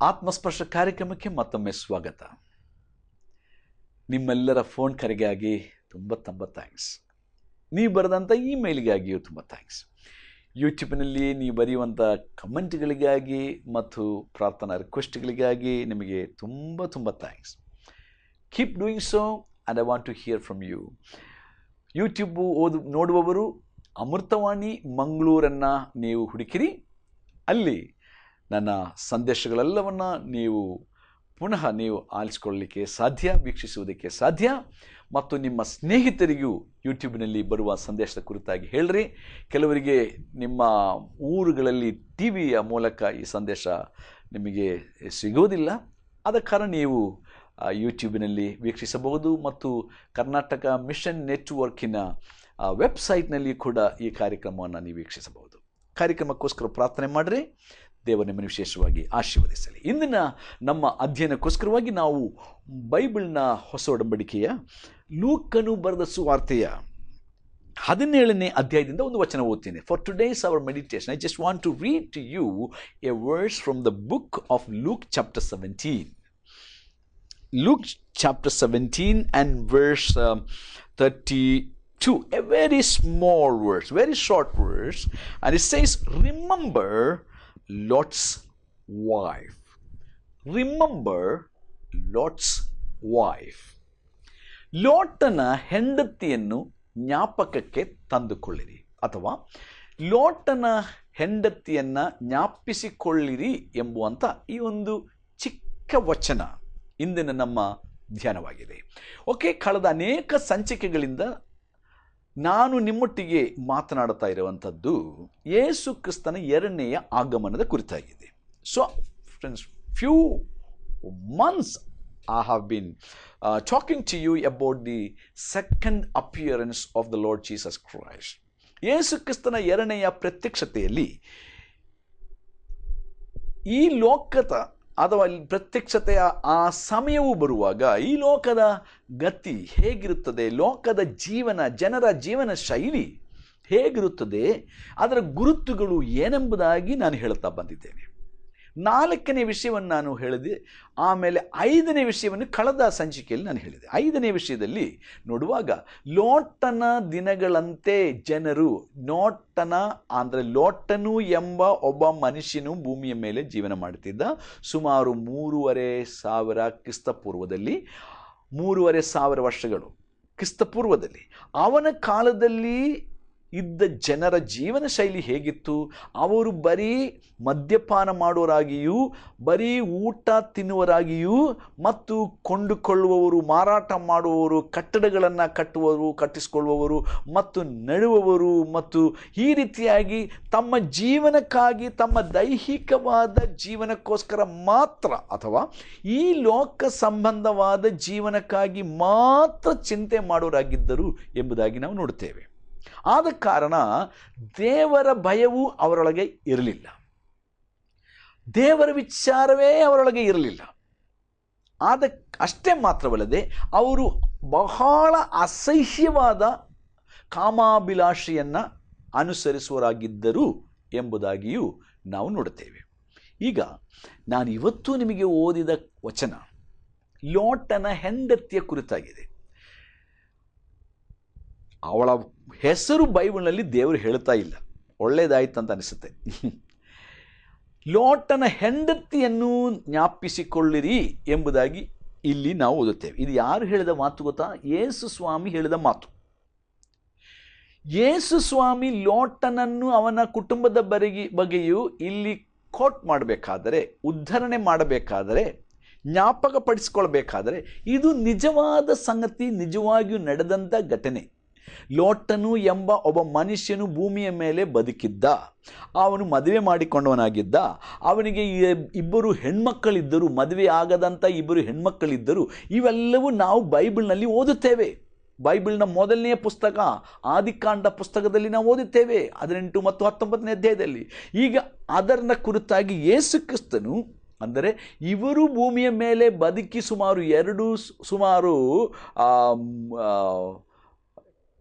ಆತ್ಮಸ್ಪರ್ಶ ಕಾರ್ಯಕ್ರಮಕ್ಕೆ ಮತ್ತೊಮ್ಮೆ ಸ್ವಾಗತ. ನಿಮ್ಮೆಲ್ಲರ ಫೋನ್ ಕರೆಗಾಗಿ ತುಂಬ ಥ್ಯಾಂಕ್ಸ್. ನೀವು ಬರೆದಂಥ ಇಮೇಲ್ಗಾಗಿಯೂ ತುಂಬ ಥ್ಯಾಂಕ್ಸ್. ಯೂಟ್ಯೂಬ್ನಲ್ಲಿ ನೀವು ಬರೆಯುವಂಥ ಕಮೆಂಟ್ಗಳಿಗಾಗಿ ಮತ್ತು ಪ್ರಾರ್ಥನಾ ರಿಕ್ವೆಸ್ಟ್ಗಳಿಗಾಗಿ ನಿಮಗೆ ತುಂಬ thanks. Keep doing so and I want to hear from you. YouTube ನೋಡುವವರು ಅಮೃತವಾಣಿ ಮಂಗಳೂರನ್ನು ನೀವು ಹುಡುಕಿರಿ. ಅಲ್ಲಿ ನನ್ನ ಸಂದೇಶಗಳೆಲ್ಲವನ್ನು ನೀವು ಪುನಃ ಆಲಿಸಿಕೊಳ್ಳಲಿಕ್ಕೆ ಸಾಧ್ಯ, ವೀಕ್ಷಿಸುವುದಕ್ಕೆ ಸಾಧ್ಯ. ಮತ್ತು ನಿಮ್ಮ ಸ್ನೇಹಿತರಿಗೂ ಯೂಟ್ಯೂಬ್ನಲ್ಲಿ ಬರುವ ಸಂದೇಶದ ಕುರಿತಾಗಿ ಹೇಳ್ರಿ. ಕೆಲವರಿಗೆ ನಿಮ್ಮ ಊರುಗಳಲ್ಲಿ ಟಿ ವಿಯ ಮೂಲಕ ಈ ಸಂದೇಶ ನಿಮಗೆ ಸಿಗೋದಿಲ್ಲ. ಆದ ಕಾರಣ ನೀವು ಯೂಟ್ಯೂಬಿನಲ್ಲಿ ವೀಕ್ಷಿಸಬಹುದು ಮತ್ತು ಕರ್ನಾಟಕ ಮಿಷನ್ ನೆಟ್ವರ್ಕಿನ ವೆಬ್ಸೈಟ್ನಲ್ಲಿ ಕೂಡ ಈ ಕಾರ್ಯಕ್ರಮವನ್ನು ನೀವು ವೀಕ್ಷಿಸಬಹುದು. ಕಾರ್ಯಕ್ರಮಕ್ಕೋಸ್ಕರ ಪ್ರಾರ್ಥನೆ ಮಾಡಿರಿ. ದೇವರು ನಿಮ್ಮನ್ನು ವಿಶೇಷವಾಗಿ ಆಶೀರ್ವದಿಸಲಿ. ಇಂದಿನ ನಮ್ಮ ಅಧ್ಯಯನಕ್ಕೋಸ್ಕರವಾಗಿ ನಾವು ಬೈಬಲ್ನ ಹೊಸ ಒಡಂಬಡಿಕೆಯ ಲೂಕನು ಬರೆದ ಸುವಾರ್ತೆಯ 17ನೇ ಅಧ್ಯಾಯದಿಂದ ಒಂದು ವಚನ ಓದ್ತೀನಿ. For today's our meditation I just want to read to you a verse from the book of Luke chapter 17. Luke chapter 17 and verse 32. A very small verse, very short verse. And it says, remember Lot's wife. Remember Lot's wife. ಲೋಟನ ಹೆಂಡತಿಯನ್ನು ಜ್ಞಾಪಕಕ್ಕೆ ತಂದುಕೊಳ್ಳಿರಿ, ಅಥವಾ ಲೋಟನ ಹೆಂಡತಿಯನ್ನು ಜ್ಞಾಪಿಸಿಕೊಳ್ಳಿರಿ ಎಂಬುವಂಥ ಈ ಒಂದು ಚಿಕ್ಕ ವಚನ ಇಂದಿನ ನಮ್ಮ ಧ್ಯಾನವಾಗಿದೆ. ಓಕೆ, ಕಳೆದ ಅನೇಕ ಸಂಚಿಕೆಗಳಿಂದ ನಾನು ನಿಮ್ಮೊಟ್ಟಿಗೆ ಮಾತನಾಡ್ತಾ ಇರುವಂಥದ್ದು ಯೇಸು ಕ್ರಿಸ್ತನ ಎರಡನೆಯ ಆಗಮನದ ಕುರಿತಾಗಿದೆ. So friends, few months I have been talking to you about the second appearance of the Lord Jesus Christ. ಯೇಸು ಕ್ರಿಸ್ತನ ಎರಡನೆಯ ಪ್ರತ್ಯಕ್ಷತೆಯಲ್ಲಿ ಈ ಲೋಕದ ಅಥವಾ ಪ್ರತ್ಯಕ್ಷತೆಯ ಆ ಸಮಯವು ಬರುವಾಗ ಈ ಲೋಕದ ಗತಿ ಹೇಗಿರುತ್ತದೆ, ಲೋಕದ ಜೀವನ, ಜನರ ಜೀವನ ಶೈಲಿ ಹೇಗಿರುತ್ತದೆ, ಅದರ ಗುರುತುಗಳು ಏನೆಂಬುದಾಗಿ ನಾನು ಹೇಳುತ್ತಾ ಬಂದಿದ್ದೇನೆ. 4ನೇ ವಿಷಯವನ್ನು ನಾನು ಹೇಳಿದೆ. ಆಮೇಲೆ 5ನೇ ವಿಷಯವನ್ನು ಕಳೆದ ಸಂಚಿಕೆಯಲ್ಲಿ ನಾನು ಹೇಳಿದೆ. 5ನೇ ವಿಷಯದಲ್ಲಿ ನೋಡುವಾಗ ಲೋಟನ ದಿನಗಳಂತೆ ಜನರು, ಲೋಟನು ಎಂಬ ಒಬ್ಬ ಮನುಷ್ಯನು ಭೂಮಿಯ ಮೇಲೆ ಜೀವನ ಮಾಡುತ್ತಿದ್ದ. ಸುಮಾರು 3,500 ಕ್ರಿಸ್ತಪೂರ್ವದಲ್ಲಿ, 3,500 ವರ್ಷಗಳು ಕ್ರಿಸ್ತಪೂರ್ವದಲ್ಲಿ. ಅವನ ಕಾಲದಲ್ಲಿ ಇದ್ದ ಜನರ ಜೀವನ ಶೈಲಿ ಹೇಗಿತ್ತು? ಅವರು ಬರೀ ಮದ್ಯಪಾನ ಮಾಡೋರಾಗಿಯೂ, ಬರೀ ಊಟ ತಿನ್ನುವರಾಗಿಯೂ, ಮತ್ತು ಕೊಂಡುಕೊಳ್ಳುವವರು, ಮಾರಾಟ ಮಾಡುವವರು, ಕಟ್ಟಡಗಳನ್ನು ಕಟ್ಟಿಸಿಕೊಳ್ಳುವವರು ಮತ್ತು ನೆಡುವವರು, ಮತ್ತು ಈ ರೀತಿಯಾಗಿ ತಮ್ಮ ಜೀವನಕ್ಕಾಗಿ, ತಮ್ಮ ದೈಹಿಕವಾದ ಜೀವನಕ್ಕೋಸ್ಕರ ಮಾತ್ರ, ಅಥವಾ ಈ ಲೋಕ ಸಂಬಂಧವಾದ ಜೀವನಕ್ಕಾಗಿ ಮಾತ್ರ ಚಿಂತೆ ಮಾಡೋರಾಗಿದ್ದರು ಎಂಬುದಾಗಿ ನಾವು ನೋಡುತ್ತೇವೆ. ಆದ ಕಾರಣ ದೇವರ ಭಯವು ಅವರೊಳಗೆ ಇರಲಿಲ್ಲ, ದೇವರ ವಿಚಾರವೇ ಅವರೊಳಗೆ ಇರಲಿಲ್ಲ. ಅಷ್ಟೇ ಮಾತ್ರವಲ್ಲದೆ ಅವರು ಬಹಳ ಅಸಹ್ಯವಾದ ಕಾಮಾಭಿಲಾಷೆಯನ್ನು ಅನುಸರಿಸುವರಾಗಿದ್ದರು ಎಂಬುದಾಗಿಯೂ ನಾವು ನೋಡುತ್ತೇವೆ. ಈಗ ನಾನು ಇವತ್ತು ನಿಮಗೆ ಓದಿದ ವಚನ ಲೋಟನ ಹೆಂಡತಿಯ ಕುರಿತಾಗಿದೆ. ಅವಳ ಹೆಸರು ಬೈಬಲ್ನಲ್ಲಿ ದೇವರು ಹೇಳ್ತಾ ಇಲ್ಲ. ಒಳ್ಳೆಯದಾಯ್ತು ಅಂತ ಅನಿಸುತ್ತೆ. ಲೋಟನ ಹೆಂಡತಿಯನ್ನು ಜ್ಞಾಪಿಸಿಕೊಳ್ಳಿರಿ ಎಂಬುದಾಗಿ ಇಲ್ಲಿ ನಾವು ಓದುತ್ತೇವೆ. ಇದು ಯಾರು ಹೇಳಿದ ಮಾತು ಗೊತ್ತಾ? ಯೇಸು ಸ್ವಾಮಿ ಹೇಳಿದ ಮಾತು. ಯೇಸು ಸ್ವಾಮಿ ಲೋಟನನ್ನು ಅವನ ಕುಟುಂಬದ ಬಗ್ಗೆಯೂ ಇಲ್ಲಿ ಕೋಟ್ ಮಾಡಬೇಕಾದರೆ, ಉದ್ಧರಣೆ ಮಾಡಬೇಕಾದರೆ, ಜ್ಞಾಪಕ ಪಡಿಸಿಕೊಳ್ಬೇಕಾದರೆ ಇದು ನಿಜವಾದ ಸಂಗತಿ, ನಿಜವಾಗಿಯೂ ನಡೆದಂಥ ಘಟನೆ. ಲೋಟನು ಎಂಬ ಒಬ್ಬ ಮನುಷ್ಯನು ಭೂಮಿಯ ಮೇಲೆ ಬದುಕಿದ್ದ. ಅವನು ಮದುವೆ ಮಾಡಿಕೊಂಡವನಾಗಿದ್ದ. ಅವನಿಗೆ 2 ಹೆಣ್ಮಕ್ಕಳಿದ್ದರು, ಮದುವೆ ಆಗದಂಥ 2 ಹೆಣ್ಮಕ್ಕಳಿದ್ದರು. ಇವೆಲ್ಲವೂ ನಾವು ಬೈಬಲ್ನಲ್ಲಿ ಓದುತ್ತೇವೆ. ಬೈಬಲ್ನ ಮೊದಲನೆಯ ಪುಸ್ತಕ ಆದಿಕಾಂಡ ಪುಸ್ತಕದಲ್ಲಿ ನಾವು ಓದುತ್ತೇವೆ, 18 ಮತ್ತು 19ನೇ ಅಧ್ಯಾಯದಲ್ಲಿ. ಈಗ ಅದರ ಕುರಿತಾಗಿ ಯೇಸು ಕ್ರಿಸ್ತನು, ಅಂದರೆ ಇವರು ಭೂಮಿಯ ಮೇಲೆ ಬದುಕಿ ಸುಮಾರು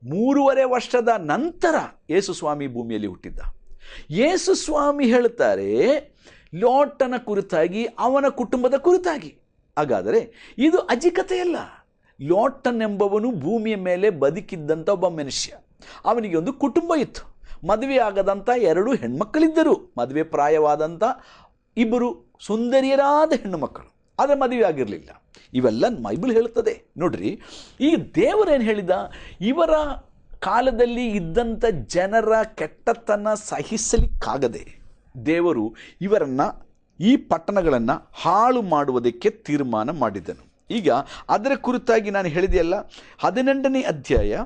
3.5 ವರ್ಷದ ನಂತರ ಯೇಸು ಸ್ವಾಮಿ ಭೂಮಿಯಲ್ಲಿ ಹುಟ್ಟಿದ್ದ. ಯೇಸು ಸ್ವಾಮಿ ಹೇಳ್ತಾರೆ, ಲೋಟನ ಕುರಿತಾಗಿ, ಅವನ ಕುಟುಂಬದ ಕುರಿತಾಗಿ. ಹಾಗಾದರೆ ಇದು ಅಜಿಕತೆಯಲ್ಲ. ಲೋಟನೆಂಬವನು ಭೂಮಿಯ ಮೇಲೆ ಬದುಕಿದ್ದಂಥ ಒಬ್ಬ ಮನುಷ್ಯ. ಅವನಿಗೆ ಒಂದು ಕುಟುಂಬ ಇತ್ತು. ಮದುವೆ ಆಗದಂಥ 2 ಹೆಣ್ಮಕ್ಕಳಿದ್ದರು. ಮದುವೆ ಪ್ರಾಯವಾದಂಥ 2 ಸುಂದರಿಯರಾದ ಹೆಣ್ಣು ಮಕ್ಕಳು, ಆದರೆ ಮದುವೆ ಆಗಿರಲಿಲ್ಲ. ಇವೆಲ್ಲ ಬೈಬಲ್ ಹೇಳುತ್ತದೆ. ನೋಡ್ರಿ, ಈಗ ದೇವರೇನು ಹೇಳಿದ, ಇವರ ಕಾಲದಲ್ಲಿ ಇದ್ದಂಥ ಜನರ ಕೆಟ್ಟತನ ಸಹಿಸಲಿಕ್ಕಾಗದೆ ದೇವರು ಇವರನ್ನು, ಈ ಪಟ್ಟಣಗಳನ್ನು ಹಾಳು ಮಾಡುವುದಕ್ಕೆ ತೀರ್ಮಾನ ಮಾಡಿದನು. ಈಗ ಅದರ ಕುರಿತಾಗಿ ನಾನು ಹೇಳಿದೆಯಲ್ಲ, 18ನೇ ಅಧ್ಯಾಯ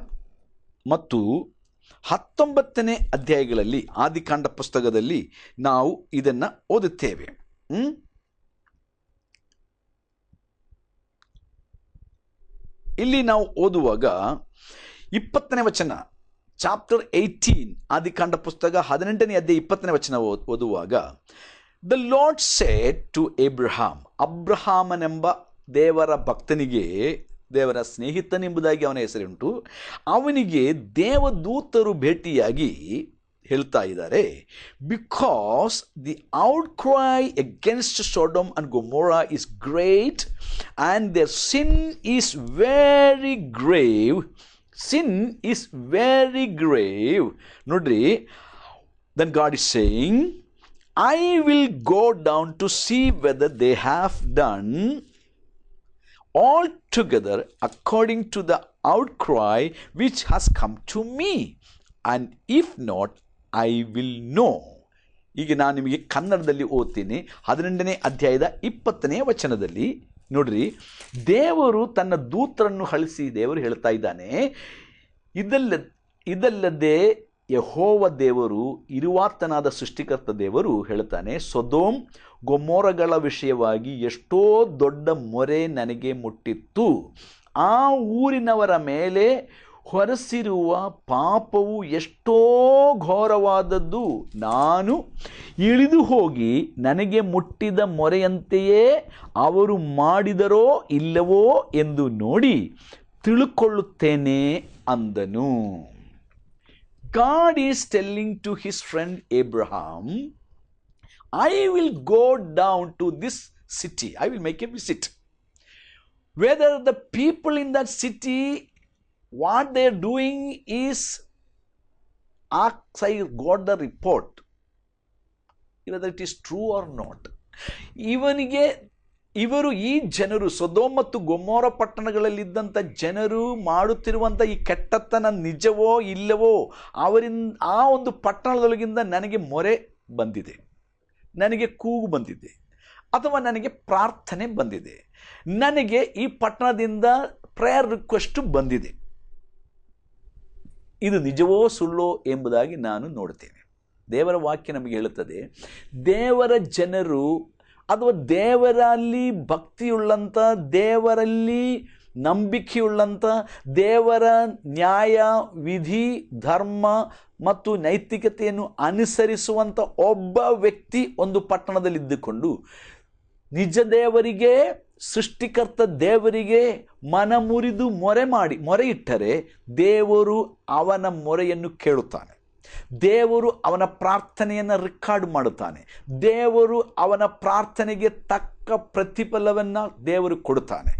ಮತ್ತು 19ನೇ ಅಧ್ಯಾಯಗಳಲ್ಲಿ ಆದಿಕಾಂಡ ಪುಸ್ತಕದಲ್ಲಿ ನಾವು ಇದನ್ನು ಓದುತ್ತೇವೆ. ಇಲ್ಲಿ ನಾವು ಓದುವಾಗ 20ನೇ ವಚನ, ಚಾಪ್ಟರ್ 18 ಆದಿಕಾಂಡ ಪುಸ್ತಕ 18ನೇ ಅಧ್ಯಾಯ 20ನೇ ವಚನ ಓದುವಾಗ, the Lord said to Abraham, ಅಬ್ರಹಾಮನೆಂಬ ದೇವರ ಭಕ್ತನಿಗೆ, ದೇವರ ಸ್ನೇಹಿತನೆಂಬುದಾಗಿ ಅವನ ಹೆಸರುಂಟು, ಅವನಿಗೆ ದೇವದೂತರು ಭೇಟಿಯಾಗಿ ಹೇಳ್ತಾ ಇದ್ದಾರೆ, because the outcry against Sodom and Gomorrah is great and their sin is very grave. Sin is very grave. ನೋಡ್ರಿ, then God is saying, I will go down to see whether they have done altogether according to the outcry which has come to me, and if not I will know. ಈಗ ನಾನು ನಿಮಗೆ ಕನ್ನಡದಲ್ಲಿ ಓದ್ತೀನಿ. 18ನೇ ಅಧ್ಯಾಯದ 20ನೇ ವಚನದಲ್ಲಿ ನೋಡ್ರಿ, ದೇವರು ತನ್ನ ದೂತರನ್ನು ಕಳಿಸಿ ದೇವರು ಹೇಳ್ತಾ ಇದ್ದಾನೆ, ಇದಲ್ಲದೆ ಯೆಹೋವ ದೇವರು, ಇರುವಾತನಾದ ಸೃಷ್ಟಿಕರ್ತ ದೇವರು ಹೇಳ್ತಾನೆ, ಸೊದೋಮ್ ಗೊಮೋರಗಳ ವಿಷಯವಾಗಿ ಎಷ್ಟೋ ದೊಡ್ಡ ಮೊರೆ ನನಗೆ ಮುಟ್ಟಿತ್ತು. ಆ ಊರಿನವರ ಮೇಲೆ ಹೊರಸಿರುವ ಪಾಪವು ಎಷ್ಟೋ ಘೋರವಾದದ್ದು. ನಾನು ಇಳಿದು ಹೋಗಿ ನನಗೆ ಮುಟ್ಟಿದ ಮೊರೆಯಂತೆಯೇ ಅವರು ಮಾಡಿದರೋ ಇಲ್ಲವೋ ಎಂದು ನೋಡಿ ತಿಳುಕೊಳ್ಳುತ್ತೇನೆ ಅಂದನು. God is telling to his friend Abraham, I will go down to this city. I will make a visit. Whether the people in that city, what they are doing is, I got the report, whether it is true or not. ಇವರು ಈ ಜನರು, Sodom ಮತ್ತು Gomorrah ಪಟ್ಟಣಗಳಲ್ಲಿದ್ದಂಥ ಜನರು ಮಾಡುತ್ತಿರುವಂಥ ಈ ಕೆಟ್ಟತನ ನಿಜವೋ ಇಲ್ಲವೋ, ಆ ಒಂದು ಪಟ್ಟಣದೊಳಗಿಂದ ನನಗೆ ಮೊರೆ ಬಂದಿದೆ, ನನಗೆ ಕೂಗು ಬಂದಿದೆ, ಅಥವಾ ನನಗೆ ಪ್ರಾರ್ಥನೆ ಬಂದಿದೆ, ನನಗೆ ಈ ಪಟ್ಟಣದಿಂದ ಪ್ರೇಯರ್ ರಿಕ್ವೆಸ್ಟ್ ಬಂದಿದೆ. ಇದು ನಿಜವೋ ಸುಳ್ಳೋ ಎಂಬುದಾಗಿ ನಾನು ನೋಡ್ತೇನೆ. ದೇವರ ವಾಕ್ಯ ನಮಗೆ ಹೇಳುತ್ತದೆ, ದೇವರ ಜನರು ಅಥವಾ ದೇವರಲ್ಲಿ ಭಕ್ತಿಯುಳ್ಳಂಥ, ದೇವರಲ್ಲಿ ನಂಬಿಕೆಯುಳ್ಳಂಥ, ದೇವರ ನ್ಯಾಯ ವಿಧಿ ಧರ್ಮ ಮತ್ತು ನೈತಿಕತೆಯನ್ನು ಅನುಸರಿಸುವಂಥ ಒಬ್ಬ ವ್ಯಕ್ತಿ ಒಂದು ಪಟ್ಟಣದಲ್ಲಿದ್ದುಕೊಂಡು ನಿಜ ದೇವರಿಗೆ, ಸೃಷ್ಟಿಕರ್ತ ದೇವರಿಗೆ ಮನಮುರಿದು ಮೊರೆ ಇಟ್ಟರೆ ದೇವರು ಅವನ ಮೊರೆಯನ್ನು ಕೇಳುತ್ತಾನೆ. ದೇವರು ಅವನ ಪ್ರಾರ್ಥನೆಯನ್ನು ರೆಕಾರ್ಡ್ ಮಾಡುತ್ತಾನೆ. ದೇವರು ಅವನ ಪ್ರಾರ್ಥನೆಗೆ ತಕ್ಕ ಪ್ರತಿಫಲವನ್ನು ದೇವರು ಕೊಡುತ್ತಾನೆ.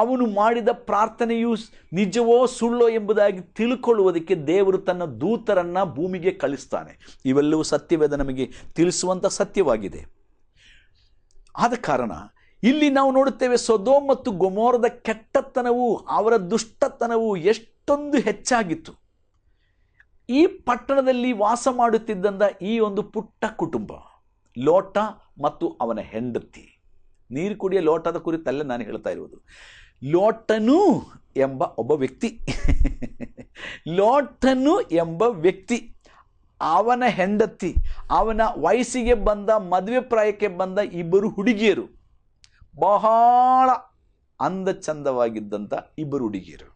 ಅವನು ಮಾಡಿದ ಪ್ರಾರ್ಥನೆಯು ನಿಜವೋ ಸುಳ್ಳೋ ಎಂಬುದಾಗಿ ತಿಳ್ಕೊಳ್ಳುವುದಕ್ಕೆ ದೇವರು ತನ್ನ ದೂತರನ್ನು ಭೂಮಿಗೆ ಕಳಿಸ್ತಾನೆ. ಇವೆಲ್ಲವೂ ಸತ್ಯವೇದ ನಮಗೆ ತಿಳಿಸುವಂಥ ಸತ್ಯವಾಗಿದೆ. ಆದ ಕಾರಣ ಇಲ್ಲಿ ನಾವು ನೋಡುತ್ತೇವೆ, ಸೊದೋಮ್ ಮತ್ತು ಗೊಮೋರದ ಕೆಟ್ಟತನವು, ಅವರ ದುಷ್ಟತನವು ಎಷ್ಟೊಂದು ಹೆಚ್ಚಾಗಿತ್ತು. ಈ ಪಟ್ಟಣದಲ್ಲಿ ವಾಸ ಮಾಡುತ್ತಿದ್ದಂಥ ಈ ಒಂದು ಪುಟ್ಟ ಕುಟುಂಬ, ಲೋಟ ಮತ್ತು ಅವನ ಹೆಂಡತಿ. ನೀರು ಕುಡಿಯ ಲೋಟದ ಕುರಿತಲ್ಲ ನಾನು ಹೇಳ್ತಾ ಇರುವುದು. ಲೋಟನು ಎಂಬ ಒಬ್ಬ ವ್ಯಕ್ತಿ, ಲೋಟನು ಎಂಬ ವ್ಯಕ್ತಿ, ಅವನ ಹೆಂಡತಿ, ಅವನ ವಯಸ್ಸಿಗೆ ಬಂದ, ಮದುವೆ ಪ್ರಾಯಕ್ಕೆ ಬಂದ 2 ಹುಡುಗಿಯರು, ಬಹಳ ಅಂದ ಚಂದವಾಗಿದ್ದಂಥ 2 ಹುಡುಗಿಯರು.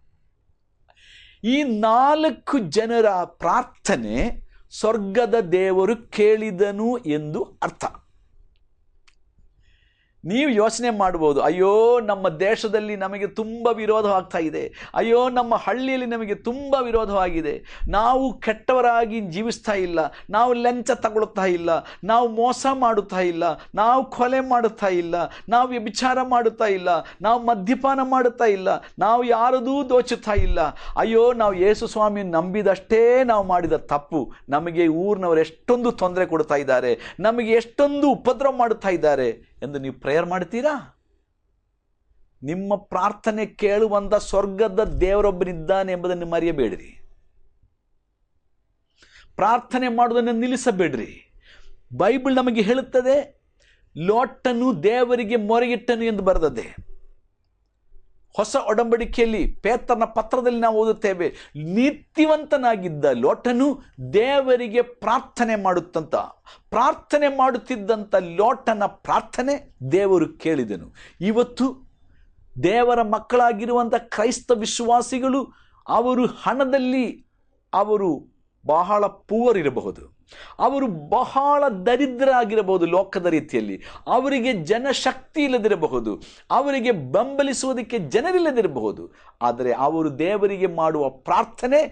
ಈ 4 ಜನರ ಪ್ರಾರ್ಥನೆ ಸ್ವರ್ಗದ ದೇವರು ಕೇಳಿದನು ಎಂದು ಅರ್ಥ. ನೀವು ಯೋಚನೆ ಮಾಡ್ಬೋದು, ಅಯ್ಯೋ ನಮ್ಮ ದೇಶದಲ್ಲಿ ನಮಗೆ ತುಂಬ ವಿರೋಧವಾಗ್ತಾ ಇದೆ, ಅಯ್ಯೋ ನಮ್ಮ ಹಳ್ಳಿಯಲ್ಲಿ ನಮಗೆ ತುಂಬ ವಿರೋಧವಾಗಿದೆ, ನಾವು ಕೆಟ್ಟವರಾಗಿ ಜೀವಿಸ್ತಾ ಇಲ್ಲ, ನಾವು ಲಂಚ ತಗೊಳ್ತಾ ಇಲ್ಲ, ನಾವು ಮೋಸ ಮಾಡುತ್ತಾ ಇಲ್ಲ, ನಾವು ಕೊಲೆ ಮಾಡುತ್ತಾ ಇಲ್ಲ, ನಾವು ವ್ಯಭಿಚಾರ ಮಾಡುತ್ತಾ ಇಲ್ಲ, ನಾವು ಮದ್ಯಪಾನ ಮಾಡುತ್ತಾ ಇಲ್ಲ, ನಾವು ಯಾರದೂ ದೋಚುತ್ತಾ ಇಲ್ಲ, ಅಯ್ಯೋ ನಾವು ಯೇಸು ಸ್ವಾಮಿ ನಂಬಿದಷ್ಟೇ ನಾವು ಮಾಡಿದ ತಪ್ಪು, ನಮಗೆ ಊರಿನವರು ಎಷ್ಟೊಂದು ತೊಂದರೆ ಕೊಡ್ತಾ ಇದ್ದಾರೆ, ನಮಗೆ ಎಷ್ಟೊಂದು ಉಪದ್ರವ ಮಾಡುತ್ತಾ ಇದ್ದಾರೆ ಎಂದು ನೀವು ಪ್ರೇಯರ್ ಮಾಡ್ತೀರಾ? ನಿಮ್ಮ ಪ್ರಾರ್ಥನೆ ಕೇಳುವಂಥ ಸ್ವರ್ಗದ ದೇವರೊಬ್ಬನಿದ್ದಾನೆ ಎಂಬುದನ್ನು ಮರೆಯಬೇಡ್ರಿ. ಪ್ರಾರ್ಥನೆ ಮಾಡುವುದನ್ನು ನಿಲ್ಲಿಸಬೇಡ್ರಿ. ಬೈಬಲ್ ನಮಗೆ ಹೇಳುತ್ತದೆ, ಲೋಟನು ದೇವರಿಗೆ ಮೊರೆಯಿಟ್ಟನು ಎಂದು ಬರೆದದೆ. ಹೊಸ ಒಡಂಬಡಿಕೆಯಲ್ಲಿ ಪೇತ್ರನ ಪತ್ರದಲ್ಲಿ ನಾವು ಓದುತ್ತೇವೆ, ನೀತಿವಂತನಾಗಿದ್ದ ಲೋಟನು ದೇವರಿಗೆ ಪ್ರಾರ್ಥನೆ ಮಾಡುತ್ತಿದ್ದಂಥ ಲೋಟನ ಪ್ರಾರ್ಥನೆ ದೇವರು ಕೇಳಿದನು. ಇವತ್ತು ದೇವರ ಮಕ್ಕಳಾಗಿರುವಂಥ ಕ್ರೈಸ್ತ ವಿಶ್ವಾಸಿಗಳು, ಅವರು ಹಣದಲ್ಲಿ ಅವರು ಬಹಳ ಪೂವರ್ ಇರಬಹುದು, ಅವರು ಬಹಳ ದರಿದ್ರರಾಗಿರಬಹುದು, ಲೋಕದ ರೀತಿಯಲ್ಲಿ ಅವರಿಗೆ ಜನಶಕ್ತಿ ಇಲ್ಲದಿರಬಹುದು, ಅವರಿಗೆ ಬೆಂಬಲಿಸುವುದಕ್ಕೆ ಜನರಿಲ್ಲದಿರಬಹುದು, ಆದರೆ ಅವರು ದೇವರಿಗೆ ಮಾಡುವ ಪ್ರಾರ್ಥನೆ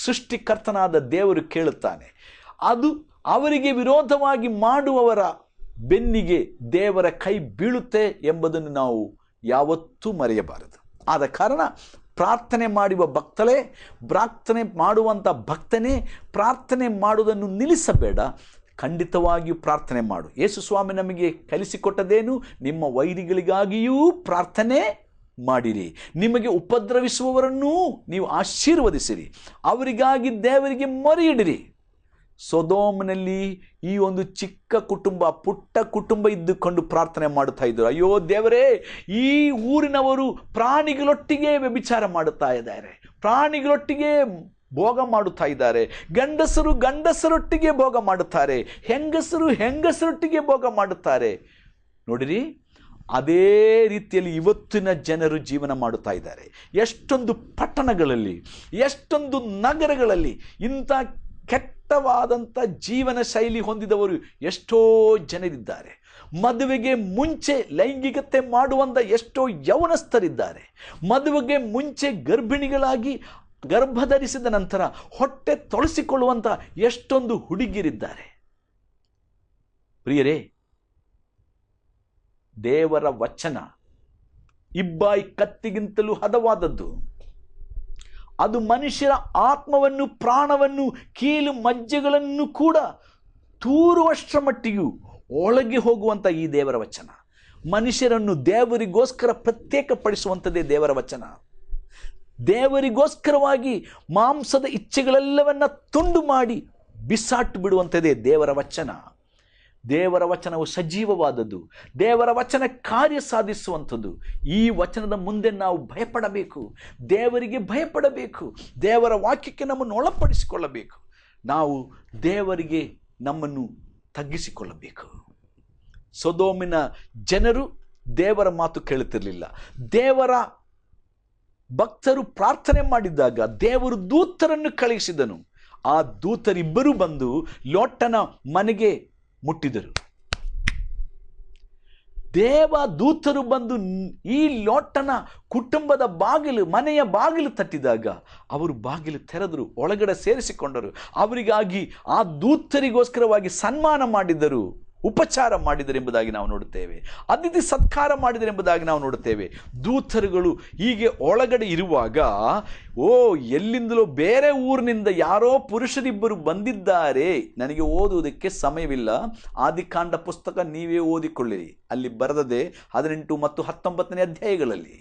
ಸೃಷ್ಟಿಕರ್ತನಾದ ದೇವರು ಕೇಳುತ್ತಾನೆ. ಅದು ಅವರಿಗೆ ವಿರೋಧವಾಗಿ ಮಾಡುವವರ ಬೆನ್ನಿಗೆ ದೇವರ ಕೈ ಬೀಳುತ್ತೆ ಎಂಬುದನ್ನು ನಾವು ಯಾವತ್ತೂ ಮರೆಯಬಾರದು. ಆದ ಕಾರಣ ಪ್ರಾರ್ಥನೆ ಮಾಡುವ ಪ್ರಾರ್ಥನೆ ಮಾಡುವಂಥ ಭಕ್ತನೇ ಪ್ರಾರ್ಥನೆ ಮಾಡುವುದನ್ನು ನಿಲ್ಲಿಸಬೇಡ, ಖಂಡಿತವಾಗಿಯೂ ಪ್ರಾರ್ಥನೆ ಮಾಡು. ಯೇಸು ಸ್ವಾಮಿ ನಮಗೆ ಕಲಿಸಿಕೊಟ್ಟದೇನು? ನಿಮ್ಮ ವೈರಿಗಳಿಗಾಗಿಯೂ ಪ್ರಾರ್ಥನೆ ಮಾಡಿರಿ, ನಿಮಗೆ ಉಪದ್ರವಿಸುವವರನ್ನೂ ನೀವು ಆಶೀರ್ವದಿಸಿರಿ, ಅವರಿಗಾಗಿ ದೇವರಿಗೆ ಮೊರೆಯಿಡಿರಿ. ಸೊದೋಮನಲ್ಲಿ ಈ ಒಂದು ಚಿಕ್ಕ ಕುಟುಂಬ, ಪುಟ್ಟ ಕುಟುಂಬ ಇದ್ದುಕೊಂಡು ಪ್ರಾರ್ಥನೆ ಮಾಡುತ್ತಾ ಇದ್ದರು. ಅಯ್ಯೋ ದೇವರೇ, ಈ ಊರಿನವರು ಪ್ರಾಣಿಗಳೊಟ್ಟಿಗೆ ವ್ಯಭಿಚಾರ ಮಾಡುತ್ತಾ ಇದ್ದಾರೆ, ಪ್ರಾಣಿಗಳೊಟ್ಟಿಗೆ ಭೋಗ ಮಾಡುತ್ತಾ ಇದ್ದಾರೆ, ಗಂಡಸರೊಟ್ಟಿಗೆ ಭೋಗ ಮಾಡುತ್ತಾರೆ, ಹೆಂಗಸರೊಟ್ಟಿಗೆ ಭೋಗ ಮಾಡುತ್ತಾರೆ. ನೋಡಿರಿ, ಅದೇ ರೀತಿಯಲ್ಲಿ ಇವತ್ತಿನ ಜನರು ಜೀವನ ಮಾಡುತ್ತಾ ಇದ್ದಾರೆ. ಎಷ್ಟೊಂದು ಪಟ್ಟಣಗಳಲ್ಲಿ, ಎಷ್ಟೊಂದು ನಗರಗಳಲ್ಲಿ ಇಂಥ ಕೆಟ್ಟವಾದಂಥ ಜೀವನ ಶೈಲಿ ಹೊಂದಿದವರು ಎಷ್ಟೋ ಜನರಿದ್ದಾರೆ. ಮದುವೆಗೆ ಮುಂಚೆ ಲೈಂಗಿಕತೆ ಮಾಡುವಂಥ ಎಷ್ಟೋ ಯೌವನಸ್ಥರಿದ್ದಾರೆ. ಮದುವೆಗೆ ಮುಂಚೆ ಗರ್ಭಿಣಿಗಳಾಗಿ ಗರ್ಭಧರಿಸಿದ ನಂತರ ಹೊಟ್ಟೆ ತೊಳಸಿಕೊಳ್ಳುವಂಥ ಎಷ್ಟೊಂದು ಹುಡುಗಿಯರಿದ್ದಾರೆ. ಪ್ರಿಯರೇ, ದೇವರ ವಚನ ಇಬ್ಬಾಯಿ ಕತ್ತಿಗಿಂತಲೂ ಹದವಾದದ್ದು. ಅದು ಮನುಷ್ಯರ ಆತ್ಮವನ್ನು, ಪ್ರಾಣವನ್ನು, ಕೀಲು ಮಜ್ಜೆಗಳನ್ನು ಕೂಡ ತೂರುವಷ್ಟರ ಮಟ್ಟಿಗೂ ಒಳಗೆ ಹೋಗುವಂಥ ಈ ದೇವರ ವಚನ ಮನುಷ್ಯರನ್ನು ದೇವರಿಗೋಸ್ಕರ ಪ್ರತ್ಯೇಕಪಡಿಸುವಂಥದ್ದೇ ದೇವರ ವಚನ. ದೇವರಿಗೋಸ್ಕರವಾಗಿ ಮಾಂಸದ ಇಚ್ಛೆಗಳೆಲ್ಲವನ್ನ ತುಂಡು ಮಾಡಿ ಬಿಸಾಟು ಬಿಡುವಂಥದ್ದೇ ದೇವರ ವಚನ. ದೇವರ ವಚನವು ಸಜೀವವಾದದ್ದು, ದೇವರ ವಚನ ಕಾರ್ಯ ಸಾಧಿಸುವಂಥದ್ದು. ಈ ವಚನದ ಮುಂದೆ ನಾವು ಭಯಪಡಬೇಕು, ದೇವರಿಗೆ ಭಯಪಡಬೇಕು, ದೇವರ ವಾಕ್ಯಕ್ಕೆ ನಮ್ಮನ್ನು ಒಳಪಡಿಸಿಕೊಳ್ಳಬೇಕು, ನಾವು ದೇವರಿಗೆ ನಮ್ಮನ್ನು ತಗ್ಗಿಸಿಕೊಳ್ಳಬೇಕು. ಸೊದೋಮಿನ ಜನರು ದೇವರ ಮಾತು ಕೇಳುತ್ತಿರಲಿಲ್ಲ. ದೇವರ ಭಕ್ತರು ಪ್ರಾರ್ಥನೆ ಮಾಡಿದಾಗ ದೇವರು ದೂತರನ್ನು ಕಳುಹಿಸಿದನು. ಆ ದೂತರಿಬ್ಬರು ಬಂದು ಲೋಟನ ಮನೆಗೆ ಮುಟ್ಟಿದರು. ದೇವದೂತರು ಬಂದು ಈ ಲೋಟನ ಕುಟುಂಬದ ಮನೆಯ ಬಾಗಿಲು ತಟ್ಟಿದಾಗ ಅವರು ಬಾಗಿಲು ತೆರೆದರು, ಒಳಗಡೆ ಸೇರಿಸಿಕೊಂಡರು. ಅವರಿಗಾಗಿ ಆ ದೂತರಿಗೋಸ್ಕರವಾಗಿ ಸನ್ಮಾನ ಮಾಡಿದರು, ಉಪಚಾರ ಮಾಡಿದರು ಎಂಬುದಾಗಿ ನಾವು ನೋಡುತ್ತೇವೆ. ಅತಿಥಿ ಸತ್ಕಾರ ಮಾಡಿದರು ಎಂಬುದಾಗಿ ನಾವು ನೋಡುತ್ತೇವೆ. ದೂತರುಗಳು ಹೀಗೆ ಒಳಗಡೆ ಇರುವಾಗ, ಎಲ್ಲಿಂದಲೋ ಬೇರೆ ಊರಿನಿಂದ ಯಾರೋ ಪುರುಷರಿಬ್ಬರು ಬಂದಿದ್ದಾರೆ. ನನಗೆ ಓದುವುದಕ್ಕೆ ಸಮಯವಿಲ್ಲ, ಆದಿಕಾಂಡ ಪುಸ್ತಕ ನೀವೇ ಓದಿಕೊಳ್ಳಿರಿ, ಅಲ್ಲಿ ಬರೆದದೆ 18 ಮತ್ತು 19ನೇ ಅಧ್ಯಾಯಗಳಲ್ಲಿ.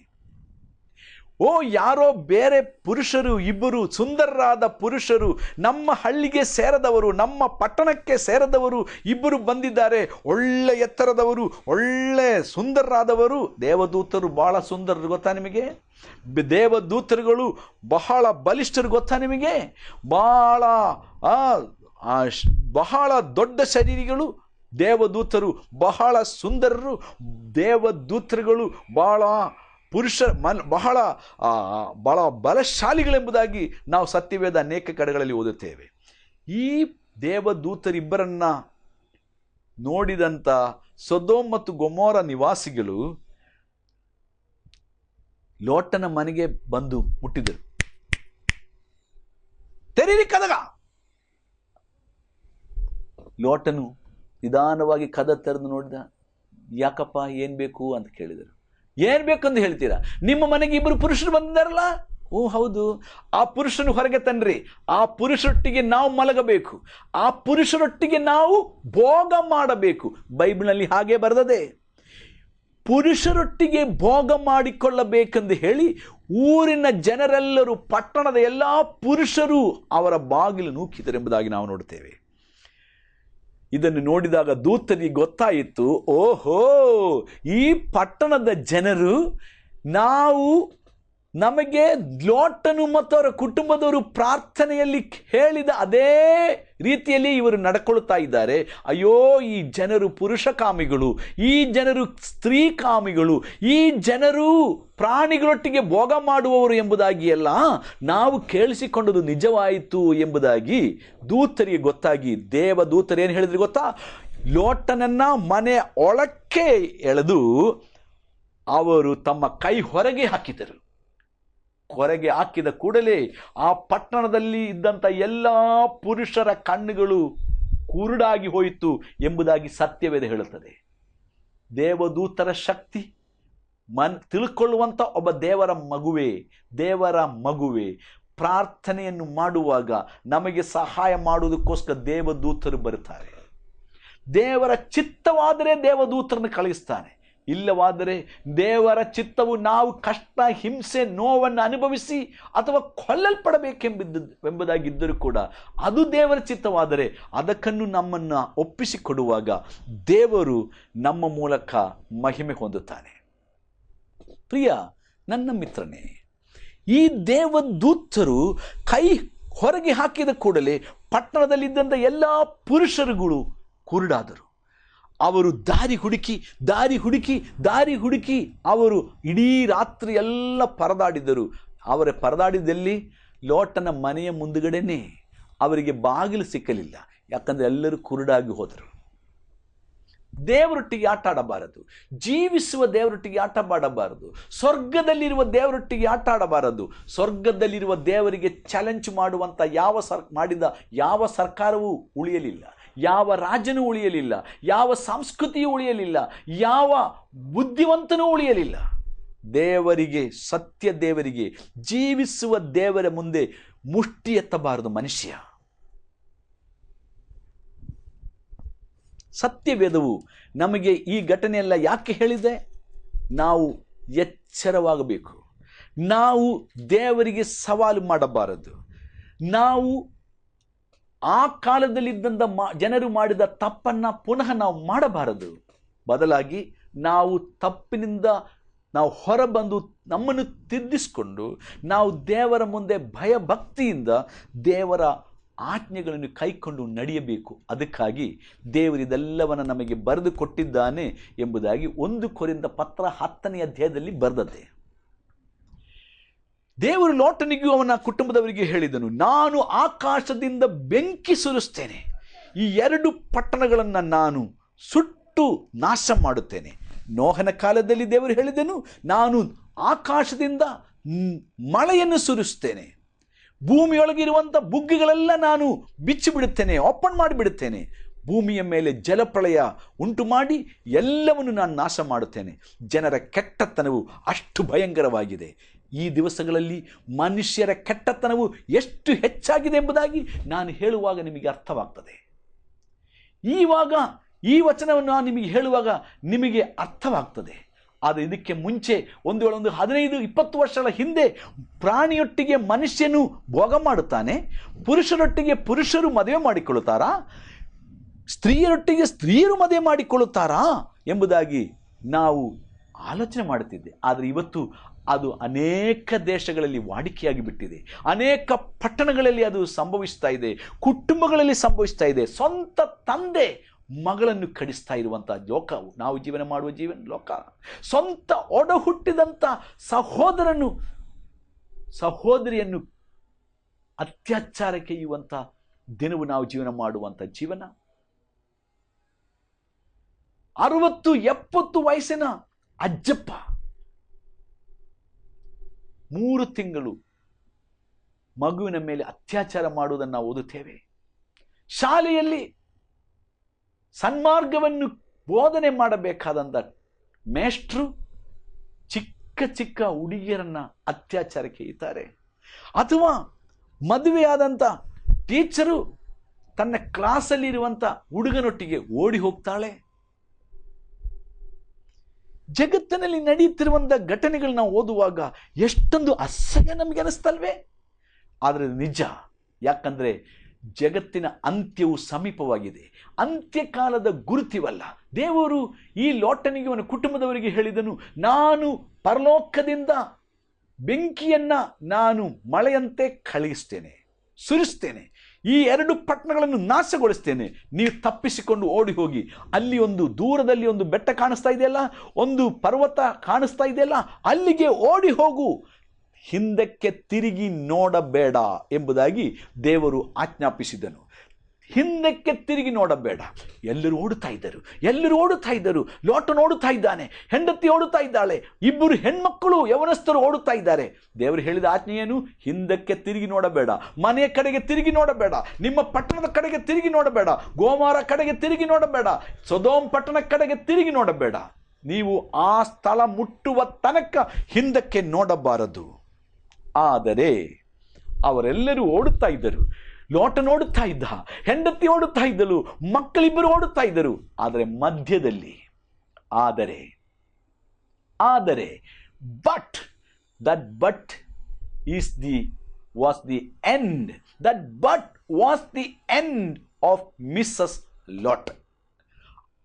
ಯಾರೋ ಬೇರೆ ಪುರುಷರು, ಇಬ್ಬರು ಸುಂದರರಾದ ಪುರುಷರು, ನಮ್ಮ ಹಳ್ಳಿಗೆ ಸೇರದವರು, ನಮ್ಮ ಪಟ್ಟಣಕ್ಕೆ ಸೇರದವರು ಇಬ್ಬರು ಬಂದಿದ್ದಾರೆ. ಒಳ್ಳೆ ಎತ್ತರದವರು, ಒಳ್ಳೆ ಸುಂದರರಾದವರು. ದೇವದೂತರು ಬಹಳ ಸುಂದರರು ಗೊತ್ತಾ ನಿಮಗೆ? ದೇವದೂತರುಗಳು ಬಹಳ ಬಲಿಷ್ಠರು ಗೊತ್ತಾ ನಿಮಗೆ? ಬಹಳ ದೊಡ್ಡ ಶರೀರಿಗಳು ದೇವದೂತರು, ಬಹಳ ಸುಂದರರು. ದೇವದೂತರುಗಳು ಬಹಳ ಬಲಶಾಲಿಗಳೆಂಬುದಾಗಿ ನಾವು ಸತ್ಯವೇದ ಅನೇಕ ಕಡೆಗಳಲ್ಲಿ ಓದುತ್ತೇವೆ. ಈ ದೇವದೂತರಿಬ್ಬರನ್ನ ನೋಡಿದಂಥ ಸೊದೋಮ್ ಮತ್ತು ಗೊಮೋರ ನಿವಾಸಿಗಳು ಲೋಟನ ಮನೆಗೆ ಬಂದು ಮುಟ್ಟಿದರು. ತೆರೀರಿ ಕದಗ. ಲೋಟನು ನಿಧಾನವಾಗಿ ಕದ ತೆರೆದು ನೋಡಿದ. ಯಾಕಪ್ಪ, ಏನ್ ಬೇಕು ಅಂತ ಕೇಳಿದರು. ಏನ್ ಬೇಕಂತ ಹೇಳ್ತೀರಾ? ನಿಮ್ಮ ಮನೆಗೆ ಇಬ್ಬರು ಪುರುಷರು ಬಂದಿದ್ದಾರಲ್ಲ. ಓ ಹೌದು, ಆ ಪುರುಷನು ಹೊರಗೆ ತನ್ರಿ. ಆ ಪುರುಷರೊಟ್ಟಿಗೆ ನಾವು ಮಲಗಬೇಕು, ಆ ಪುರುಷರೊಟ್ಟಿಗೆ ನಾವು ಭೋಗ ಮಾಡಬೇಕು. ಬೈಬಲ್ನಲ್ಲಿ ಹಾಗೆ ಬರೆದದೆ. ಪುರುಷರೊಟ್ಟಿಗೆ ಭೋಗ ಮಾಡಿಕೊಳ್ಳಬೇಕೆಂದು ಹೇಳಿ ಊರಿನ ಜನರೆಲ್ಲರೂ, ಪಟ್ಟಣದ ಎಲ್ಲ ಪುರುಷರು ಅವರ ಬಾಗಿಲು ನೂಕಿದರೆಂಬುದಾಗಿ ನಾವು ನೋಡ್ತೇವೆ. ಇದನ್ನು ನೋಡಿದಾಗ ದೂತನಿಗೆ ಗೊತ್ತಾಯಿತು, ಓಹೋ, ಈ ಪಟ್ಟಣದ ಜನರು ನಮಗೆ ಲೋಟನು ಮತ್ತು ಅವರ ಕುಟುಂಬದವರು ಪ್ರಾರ್ಥನೆಯಲ್ಲಿ ಹೇಳಿದ ಅದೇ ರೀತಿಯಲ್ಲಿ ಇವರು ನಡ್ಕೊಳ್ತಾ ಇದ್ದಾರೆ. ಅಯ್ಯೋ, ಈ ಜನರು ಪುರುಷ ಕಾಮಿಗಳು, ಈ ಜನರು ಸ್ತ್ರೀ ಕಾಮಿಗಳು, ಈ ಜನರು ಪ್ರಾಣಿಗಳೊಟ್ಟಿಗೆ ಭೋಗ ಮಾಡುವವರು ಎಂಬುದಾಗಿ ಎಲ್ಲ ನಾವು ಕೇಳಿಸಿಕೊಂಡದ್ದು ನಿಜವಾಯಿತು ಎಂಬುದಾಗಿ ದೂತರಿಗೆ ಗೊತ್ತಾಗಿ ದೇವದೂತರು ಏನು ಹೇಳಿದ್ರು ಗೊತ್ತಾ? ಲೋಟನನ್ನ ಮನೆ ಒಳಕ್ಕೆ ಎಳೆದು ಅವರು ತಮ್ಮ ಕೈ ಹೊರಗೆ ಹಾಕಿದರು. ಹೊರಗೆ ಹಾಕಿದ ಕೂಡಲೇ ಆ ಪಟ್ಟಣದಲ್ಲಿ ಇದ್ದಂಥ ಎಲ್ಲ ಪುರುಷರ ಕಣ್ಣುಗಳು ಕುರುಡಾಗಿ ಹೋಯಿತು ಎಂಬುದಾಗಿ ಸತ್ಯವೇದ ಹೇಳುತ್ತದೆ. ದೇವದೂತರ ಶಕ್ತಿ ತಿಳ್ಕೊಳ್ಳುವಂಥ ಒಬ್ಬ ದೇವರ ಮಗುವೆ ಪ್ರಾರ್ಥನೆಯನ್ನು ಮಾಡುವಾಗ ನಮಗೆ ಸಹಾಯ ಮಾಡುವುದಕ್ಕೋಸ್ಕರ ದೇವದೂತರು ಬರುತ್ತಾರೆ. ದೇವರ ಚಿತ್ತವಾದರೆ ದೇವದೂತರನ್ನು ಕಳಿಸ್ತಾನೆ. ಇಲ್ಲವಾದರೆ ದೇವರ ಚಿತ್ತವು ನಾವು ಕಷ್ಟ, ಹಿಂಸೆ, ನೋವನ್ನು ಅನುಭವಿಸಿ ಅಥವಾ ಕೊಲ್ಲಲ್ಪಡಬೇಕೆಂಬುದಾಗಿದ್ದರೂ ಕೂಡ ಅದು ದೇವರ ಚಿತ್ತವಾದರೆ ಅದಕ್ಕನ್ನು ನಮ್ಮನ್ನು ಒಪ್ಪಿಸಿಕೊಡುವಾಗ ದೇವರು ನಮ್ಮ ಮೂಲಕ ಮಹಿಮೆ ಹೊಂದುತ್ತಾನೆ. ಪ್ರಿಯ ನನ್ನ ಮಿತ್ರನೇ, ಈ ದೇವದೂತರು ಕೈ ಹೊರಗೆ ಹಾಕಿದ ಕೂಡಲೇ ಪಟ್ಟಣದಲ್ಲಿದ್ದಂಥ ಎಲ್ಲ ಪುರುಷರುಗಳು ಕುರುಡಾದರು. ಅವರು ದಾರಿ ಹುಡುಕಿ ಅವರು ಇಡೀ ರಾತ್ರಿ ಎಲ್ಲ ಪರದಾಡಿದರು. ಅವರ ಪರದಾಡಿದಲ್ಲಿ ಲೋಟನ ಮನೆಯ ಮುಂದುಗಡೆನೇ ಅವರಿಗೆ ಬಾಗಿಲು ಸಿಕ್ಕಲಿಲ್ಲ. ಯಾಕಂದರೆ ಎಲ್ಲರೂ ಕುರುಡಾಗಿ ಹೋದರು. ದೇವರೊಟ್ಟಿಗೆ ಆಟ ಆಡಬಾರದು, ಜೀವಿಸುವ ದೇವರೊಟ್ಟಿಗೆ ಆಟ ಆಡಬಾರದು, ಸ್ವರ್ಗದಲ್ಲಿರುವ ದೇವರೊಟ್ಟಿಗೆ ಆಟ ಆಡಬಾರದು. ಸ್ವರ್ಗದಲ್ಲಿರುವ ದೇವರಿಗೆ ಚಾಲೆಂಜ್ ಮಾಡುವಂಥ ಯಾವ ಸರ್ಕಾರವೂ ಉಳಿಯಲಿಲ್ಲ, ಯಾವ ರಾಜನೂ ಉಳಿಯಲಿಲ್ಲ, ಯಾವ ಸಂಸ್ಕೃತಿಯೂ ಉಳಿಯಲಿಲ್ಲ, ಯಾವ ಬುದ್ಧಿವಂತನೂ ಉಳಿಯಲಿಲ್ಲ. ದೇವರಿಗೆ, ಸತ್ಯ ದೇವರಿಗೆ, ಜೀವಿಸುವ ದೇವರ ಮುಂದೆ ಮುಷ್ಟಿ ಎತ್ತಬಾರದು ಮನುಷ್ಯ. ಸತ್ಯವೇದವು ನಮಗೆ ಈ ಘಟನೆಯೆಲ್ಲ ಯಾಕೆ ಹೇಳಿದೆ? ನಾವು ಎಚ್ಚರವಾಗಬೇಕು. ನಾವು ದೇವರಿಗೆ ಸವಾಲು ಮಾಡಬಾರದು. ನಾವು ಆ ಕಾಲದಲ್ಲಿದ್ದಂಥ ಜನರು ಮಾಡಿದ ತಪ್ಪನ್ನು ಪುನಃ ನಾವು ಮಾಡಬಾರದು. ಬದಲಾಗಿ ನಾವು ತಪ್ಪಿನಿಂದ ಹೊರಬಂದು ನಮ್ಮನ್ನು ತಿದ್ದಿಸಿಕೊಂಡು ನಾವು ದೇವರ ಮುಂದೆ ಭಯಭಕ್ತಿಯಿಂದ ದೇವರ ಆಜ್ಞೆಗಳನ್ನು ಕೈಕೊಂಡು ನಡೆಯಬೇಕು. ಅದಕ್ಕಾಗಿ ದೇವರಿದೆಲ್ಲವನ್ನು ನಮಗೆ ಬರೆದು ಕೊಟ್ಟಿದ್ದಾನೆ ಎಂಬುದಾಗಿ 1 ಕೊರಿಂಥ ಪತ್ರ 10ನೇ ಅಧ್ಯಾಯದಲ್ಲಿ ಬರೆದದೆ. ದೇವರು ಲೋಟನಿಗೂ ಅವನ ಕುಟುಂಬದವರಿಗೆ ಹೇಳಿದನು, ನಾನು ಆಕಾಶದಿಂದ ಬೆಂಕಿ ಸುರಿಸ್ತೇನೆ, ಈ 2 ಪಟ್ಟಣಗಳನ್ನು ನಾನು ಸುಟ್ಟು ನಾಶ ಮಾಡುತ್ತೇನೆ. ನೋಹನ ಕಾಲದಲ್ಲಿ ದೇವರು ಹೇಳಿದನು, ನಾನು ಆಕಾಶದಿಂದ ಮಳೆಯನ್ನು ಸುರಿಸ್ತೇನೆ, ಭೂಮಿಯೊಳಗಿರುವಂಥ ಬುಗ್ಗಿಗಳೆಲ್ಲ ನಾನು ಬಿಚ್ಚಿಬಿಡುತ್ತೇನೆ, ಓಪನ್ ಮಾಡಿಬಿಡುತ್ತೇನೆ, ಭೂಮಿಯ ಮೇಲೆ ಜಲಪ್ರಳಯ ಉಂಟು ಮಾಡಿ ಎಲ್ಲವನ್ನು ನಾನು ನಾಶ ಮಾಡುತ್ತೇನೆ. ಜನರ ಕೆಟ್ಟತನವು ಅಷ್ಟು ಭಯಂಕರವಾಗಿದೆ. ಈ ದಿವಸಗಳಲ್ಲಿ ಮನುಷ್ಯರ ಕೆಟ್ಟತನವು ಎಷ್ಟು ಹೆಚ್ಚಾಗಿದೆ ಎಂಬುದಾಗಿ ನಾನು ಹೇಳುವಾಗ ನಿಮಗೆ ಅರ್ಥವಾಗ್ತದೆ. ಈ ವಚನವನ್ನು ನಾನು ನಿಮಗೆ ಹೇಳುವಾಗ ನಿಮಗೆ ಅರ್ಥವಾಗ್ತದೆ. ಆದರೆ ಇದಕ್ಕೆ ಮುಂಚೆ ಒಂದು 15-20 ವರ್ಷಗಳ ಹಿಂದೆ ಪ್ರಾಣಿಯೊಟ್ಟಿಗೆ ಮನುಷ್ಯನು ಭೋಗ ಮಾಡುತ್ತಾನೆ, ಪುರುಷರೊಟ್ಟಿಗೆ ಪುರುಷರು ಮದುವೆ ಮಾಡಿಕೊಳ್ಳುತ್ತಾರಾ, ಸ್ತ್ರೀಯರೊಟ್ಟಿಗೆ ಸ್ತ್ರೀಯರು ಮದುವೆ ಮಾಡಿಕೊಳ್ಳುತ್ತಾರಾ ಎಂಬುದಾಗಿ ನಾವು ಆಲೋಚನೆ ಮಾಡುತ್ತಿದ್ದೆ. ಆದರೆ ಇವತ್ತು ಅದು ಅನೇಕ ದೇಶಗಳಲ್ಲಿ ವಾಡಿಕೆಯಾಗಿ ಬಿಟ್ಟಿದೆ. ಅನೇಕ ಪಟ್ಟಣಗಳಲ್ಲಿ ಅದು ಸಂಭವಿಸ್ತಾ ಇದೆ, ಕುಟುಂಬಗಳಲ್ಲಿ ಸಂಭವಿಸ್ತಾ ಇದೆ. ಸ್ವಂತ ತಂದೆ ಮಗಳನ್ನು ಕಡಿಸ್ತಾ ಇರುವಂಥ ಲೋಕವು ನಾವು ಜೀವನ ಮಾಡುವ ಲೋಕ. ಸ್ವಂತ ಒಡ ಹುಟ್ಟಿದಂಥ ಸಹೋದರಿಯನ್ನು ಅತ್ಯಾಚಾರಕ್ಕೆ ಇರುವಂಥ ದಿನವು ನಾವು ಜೀವನ ಮಾಡುವಂಥ ಜೀವನ. 60-70 ವಯಸ್ಸಿನ ಅಜ್ಜಪ್ಪ 3 ತಿಂಗಳು ಮಗುವಿನ ಮೇಲೆ ಅತ್ಯಾಚಾರ ಮಾಡುವುದನ್ನು ನಾವು ಓದುತ್ತೇವೆ. ಶಾಲೆಯಲ್ಲಿ ಸನ್ಮಾರ್ಗವನ್ನು ಬೋಧನೆ ಮಾಡಬೇಕಾದಂಥ ಮೇಷ್ಟ್ರು ಚಿಕ್ಕ ಚಿಕ್ಕ ಹುಡುಗಿಯರನ್ನ ಅತ್ಯಾಚಾರಕ್ಕೆ ಇದ್ದಾರೆ. ಅಥವಾ ಮದುವೆಯಾದಂಥ ಟೀಚರು ತನ್ನ ಕ್ಲಾಸಲ್ಲಿರುವಂಥ ಹುಡುಗನೊಟ್ಟಿಗೆ ಓಡಿ ಹೋಗ್ತಾಳೆ. ಜಗತ್ತಿನಲ್ಲಿ ನಡೆಯುತ್ತಿರುವಂಥ ಘಟನೆಗಳು ನಾವು ಓದುವಾಗ ಎಷ್ಟೊಂದು ಅಸಹ್ಯ ನಮಗೆ ಅನಿಸ್ತಲ್ವೇ? ಆದರೆ ನಿಜ. ಯಾಕಂದರೆ ಜಗತ್ತಿನ ಅಂತ್ಯವು ಸಮೀಪವಾಗಿದೆ. ಅಂತ್ಯಕಾಲದ ಗುರುತಿವಲ್ಲ. ದೇವರು ಈ ಲೋಟನಿಗೆ ಅವನ ಕುಟುಂಬದವರಿಗೆ ಹೇಳಿದನು, ನಾನು ಪರಲೋಕದಿಂದ ಬೆಂಕಿಯನ್ನು ನಾನು ಮಳೆಯಂತೆ ಕಳುಹಿಸ್ತೇನೆ, ಸುರಿಸ್ತೇನೆ, ಈ 2 ಪಟ್ಟಣಗಳನ್ನು ನಾಶಗೊಳಿಸ್ತೇನೆ. ನೀವು ತಪ್ಪಿಸಿಕೊಂಡು ಓಡಿ ಹೋಗಿ, ಅಲ್ಲಿ ಒಂದು ದೂರದಲ್ಲಿ ಒಂದು ಬೆಟ್ಟ ಕಾಣಿಸ್ತಾ ಇದೆಯಲ್ಲ, ಒಂದು ಪರ್ವತ ಕಾಣಿಸ್ತಾ ಇದೆಯಲ್ಲ, ಅಲ್ಲಿಗೆ ಓಡಿ ಹೋಗು, ಹಿಂದಕ್ಕೆ ತಿರುಗಿ ನೋಡಬೇಡ ಎಂಬುದಾಗಿ ದೇವರು ಆಜ್ಞಾಪಿಸಿದನು. ಹಿಂದಕ್ಕೆ ತಿರುಗಿ ನೋಡಬೇಡ. ಎಲ್ಲರೂ ಓಡುತ್ತಾ ಇದ್ದರು. ಲೋಟನು ಓಡುತ್ತಾ ಇದ್ದಾನೆ, ಹೆಂಡತಿ ಓಡುತ್ತಾ ಇದ್ದಾಳೆ, 2 ಹೆಣ್ಮಕ್ಕಳು ಯವನಸ್ಥರು ಓಡುತ್ತಾ ಇದ್ದಾರೆ. ದೇವರು ಹೇಳಿದ ಆಜ್ಞೆ ಏನು? ಹಿಂದಕ್ಕೆ ತಿರುಗಿ ನೋಡಬೇಡ, ಮನೆಯ ಕಡೆಗೆ ತಿರುಗಿ ನೋಡಬೇಡ, ನಿಮ್ಮ ಪಟ್ಟಣದ ಕಡೆಗೆ ತಿರುಗಿ ನೋಡಬೇಡ, ಗೋಮಾರ ಕಡೆಗೆ ತಿರುಗಿ ನೋಡಬೇಡ, ಸೊದೋಮ್ ಪಟ್ಟಣ ಕಡೆಗೆ ತಿರುಗಿ ನೋಡಬೇಡ. ನೀವು ಆ ಸ್ಥಳ ಮುಟ್ಟುವ ತನಕ ಹಿಂದಕ್ಕೆ ನೋಡಬಾರದು. ಆದರೆ ಅವರೆಲ್ಲರೂ ಓಡುತ್ತಾ ಇದ್ದರು. ಲೋಟನು ಓಡುತ್ತಾ ಇದ್ದ, ಹೆಂಡತಿ ಓಡುತ್ತಾ ಇದ್ದಳು, ಮಕ್ಕಳಿಬ್ಬರು ಓಡುತ್ತಾ ಇದ್ದರು. ಆದರೆ ಮಧ್ಯದಲ್ಲಿ but that but is the was the end that but was the end of Mrs. Lot.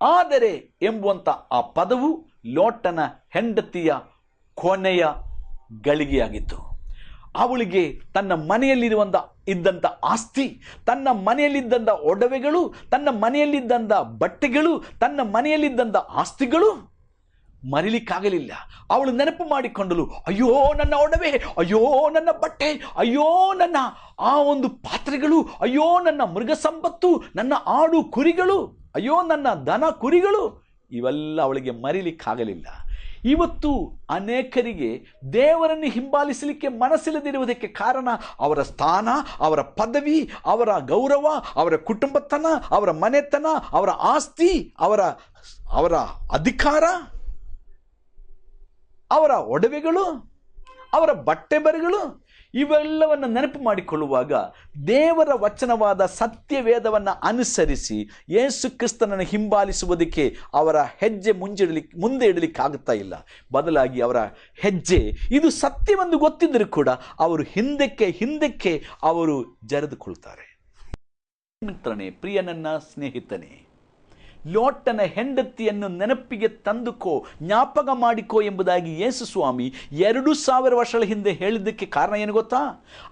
ಆದರೆ ಎಂಬುವಂಥ ಆ ಪದವು ಲೋಟನ ಹೆಂಡತಿಯ ಕೊನೆಯ ಗಳಿಗೆಯಾಗಿತ್ತು. ಅವಳಿಗೆ ತನ್ನ ಮನೆಯಲ್ಲಿದ್ದಂಥ ಆಸ್ತಿ, ತನ್ನ ಮನೆಯಲ್ಲಿದ್ದಂಥ ಒಡವೆಗಳು, ತನ್ನ ಮನೆಯಲ್ಲಿದ್ದಂಥ ಬಟ್ಟೆಗಳು, ತನ್ನ ಮನೆಯಲ್ಲಿದ್ದಂಥ ಆಸ್ತಿಗಳು ಮರಿಲಿಕ್ಕಾಗಲಿಲ್ಲ. ಅವಳು ನೆನಪು ಮಾಡಿಕೊಂಡಳು, ಅಯ್ಯೋ ನನ್ನ ಒಡವೆ, ಅಯ್ಯೋ ನನ್ನ ಬಟ್ಟೆ, ಅಯ್ಯೋ ನನ್ನ ಆ ಒಂದು ಪಾತ್ರೆಗಳು, ಅಯ್ಯೋ ನನ್ನ ಮೃಗ ಸಂಪತ್ತು, ನನ್ನ ಆಡು ಕುರಿಗಳು, ಅಯ್ಯೋ ನನ್ನ ದನ ಕುರಿಗಳು, ಇವೆಲ್ಲ ಅವಳಿಗೆ ಮರಿಲಿಕ್ಕಾಗಲಿಲ್ಲ. ಇವತ್ತು ಅನೇಕರಿಗೆ ದೇವರನ್ನು ಹಿಂಬಾಲಿಸಲಿಕ್ಕೆ ಮನಸ್ಸಿಲ್ಲದಿರುವುದಕ್ಕೆ ಕಾರಣ ಅವರ ಸ್ಥಾನ, ಅವರ ಪದವಿ, ಅವರ ಗೌರವ, ಅವರ ಕುಟುಂಬತನ, ಅವರ ಮನೆತನ, ಅವರ ಆಸ್ತಿ, ಅವರ ಅಧಿಕಾರ, ಅವರ ಒಡವೆಗಳು, ಅವರ ಬಟ್ಟೆ ಬರೆಗಳು, ಇವೆಲ್ಲವನ್ನು ನೆನಪು ಮಾಡಿಕೊಳ್ಳುವಾಗ ದೇವರ ವಚನವಾದ ಸತ್ಯವೇದವನ್ನು ಅನುಸರಿಸಿ ಯೇಸು ಕ್ರಿಸ್ತನನ್ನು ಹಿಂಬಾಲಿಸುವುದಕ್ಕೆ ಅವರ ಹೆಜ್ಜೆ ಮುಂದೆ ಇಡಲಿಕ್ಕಾಗುತ್ತಾ ಇಲ್ಲ. ಬದಲಾಗಿ ಅವರ ಹೆಜ್ಜೆ ಇದು ಸತ್ಯವೆಂದು ಗೊತ್ತಿದ್ದರೂ ಕೂಡ ಅವರು ಹಿಂದಕ್ಕೆ ಅವರು ಜರೆದುಕೊಳ್ತಾರೆ. ಮಿತ್ರನೇ, ಪ್ರಿಯನನ್ನ ಸ್ನೇಹಿತನೇ, ಲೋಟನ ಹೆಂಡತಿಯನ್ನು ನೆನಪಿಗೆ ತಂದುಕೋ, ಜ್ಞಾಪಕ ಮಾಡಿಕೋ ಎಂಬುದಾಗಿ ಯೇಸು ಸ್ವಾಮಿ 2000 ವರ್ಷಗಳ ಹಿಂದೆ ಹೇಳಿದ್ದಕ್ಕೆ ಕಾರಣ ಏನು ಗೊತ್ತಾ?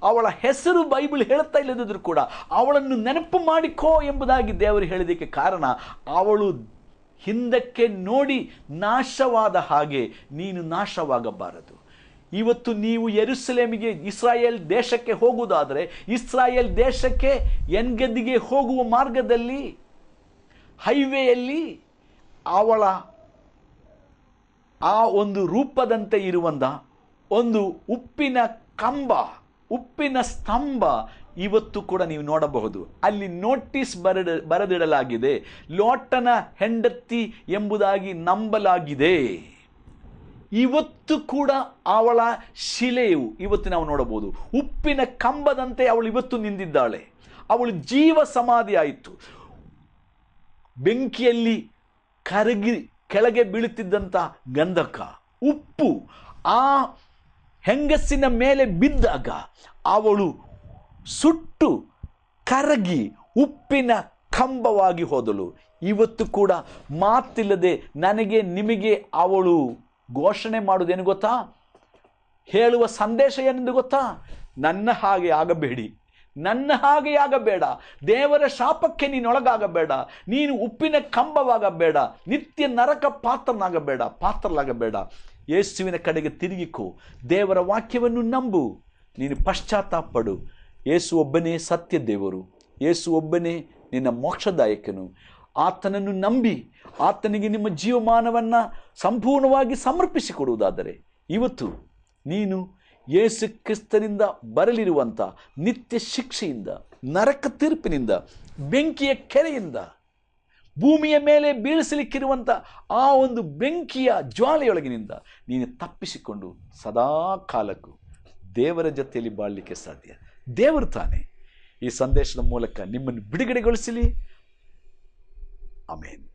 ಅವಳ ಹೆಸರು ಬೈಬಲ್ ಹೇಳ್ತಾ ಇಲ್ಲದಿದ್ರೂ ಕೂಡ ಅವಳನ್ನು ನೆನಪು ಮಾಡಿಕೋ ಎಂಬುದಾಗಿ ದೇವರು ಹೇಳಿದ್ದಕ್ಕೆ ಕಾರಣ, ಅವಳು ಹಿಂದಕ್ಕೆ ನೋಡಿ ನಾಶವಾದ ಹಾಗೆ ನೀನು ನಾಶವಾಗಬಾರದು. ಇವತ್ತು ನೀವು ಯೆರೂಸಲೇಮಿಗೆ, ಇಸ್ರಾಯೇಲ್ ದೇಶಕ್ಕೆ ಹೋಗುವುದಾದರೆ, ಇಸ್ರಾಯೇಲ್ ದೇಶಕ್ಕೆ ಎನ್ಗದಿಗೆ ಹೋಗುವ ಮಾರ್ಗದಲ್ಲಿ ಹೈವೇಯಲ್ಲಿ ಅವಳ ಆ ಒಂದು ರೂಪದಂತೆ ಇರುವಂಥ ಒಂದು ಉಪ್ಪಿನ ಸ್ತಂಭ ಇವತ್ತು ಕೂಡ ನೀವು ನೋಡಬಹುದು. ಅಲ್ಲಿ ನೋಟಿಸ್ ಬರೆದಿಡಲಾಗಿದೆ, ಲೋಟನ ಹೆಂಡತಿ ಎಂಬುದಾಗಿ ನಂಬಲಾಗಿದೆ. ಇವತ್ತು ಕೂಡ ಅವಳ ಶಿಲೆಯು ಇವತ್ತು ನಾವು ನೋಡಬಹುದು. ಉಪ್ಪಿನ ಕಂಬದಂತೆ ಅವಳು ಇವತ್ತು ನಿಂತಿದ್ದಾಳೆ. ಅವಳು ಜೀವ ಸಮಾಧಿ ಆಯಿತು. ಬೆಂಕಿಯಲ್ಲಿ ಕರಗಿ ಕೆಳಗೆ ಬೀಳುತ್ತಿದ್ದಂಥ ಗಂಧಕ, ಉಪ್ಪು ಆ ಹೆಂಗಸಿನ ಮೇಲೆ ಬಿದ್ದಾಗ ಅವಳು ಸುಟ್ಟು ಕರಗಿ ಉಪ್ಪಿನ ಕಂಬವಾಗಿ ಹೋದಳು. ಇವತ್ತು ಕೂಡ ಮಾತಿಲ್ಲದೆ ನನಗೆ ನಿಮಗೆ ಅವಳು ಘೋಷಣೆ ಮಾಡುವುದೇನು ಗೊತ್ತಾ? ಹೇಳುವ ಸಂದೇಶ ಏನೆಂದು ಗೊತ್ತಾ? ನನ್ನ ಹಾಗೆ ಆಗಬೇಡಿ, ನನ್ನ ಹಾಗೆ ಆಗಬೇಡ, ದೇವರ ಶಾಪಕ್ಕೆ ನೀನೊಳಗಾಗಬೇಡ, ನೀನು ಉಪ್ಪಿನ ಕಂಬವಾಗಬೇಡ, ನಿತ್ಯ ನರಕ ಪಾತ್ರಲಾಗಬೇಡ. ಯೇಸುವಿನ ಕಡೆಗೆ ತಿರುಗಿಕೋ, ದೇವರ ವಾಕ್ಯವನ್ನು ನಂಬು, ನೀನು ಪಶ್ಚಾತ್ತಾಪಡು. ಯೇಸು ಒಬ್ಬನೇ ಸತ್ಯ ದೇವರು, ಯೇಸು ಒಬ್ಬನೇ ನಿನ್ನ ಮೋಕ್ಷದಾಯಕನು. ಆತನನ್ನು ನಂಬಿ ಆತನಿಗೆ ನಿಮ್ಮ ಜೀವಮಾನವನ್ನು ಸಂಪೂರ್ಣವಾಗಿ ಸಮರ್ಪಿಸಿಕೊಡುವುದಾದರೆ ಇವತ್ತು ನೀನು ಯೇಸು ಕ್ರಿಸ್ತನಿಂದ ಬರಲಿರುವಂಥ ನಿತ್ಯ ಶಿಕ್ಷೆಯಿಂದ, ನರಕ ತೀರ್ಪಿನಿಂದ, ಬೆಂಕಿಯ ಕೆರೆಯಿಂದ, ಭೂಮಿಯ ಮೇಲೆ ಬೀಳಿಸಲಿಕ್ಕಿರುವಂಥ ಆ ಒಂದು ಬೆಂಕಿಯ ಜ್ವಾಲೆಯೊಳಗಿನಿಂದ ನೀನು ತಪ್ಪಿಸಿಕೊಂಡು ಸದಾ ಕಾಲಕ್ಕೂ ದೇವರ ಜೊತೆಯಲ್ಲಿ ಬಾಳಲಿಕ್ಕೆ ಸಾಧ್ಯ. ದೇವರು ತಾನೇ ಈ ಸಂದೇಶದ ಮೂಲಕ ನಿಮ್ಮನ್ನು ಬಿಡುಗಡೆಗೊಳಿಸಲಿ. ಆಮೇನ್.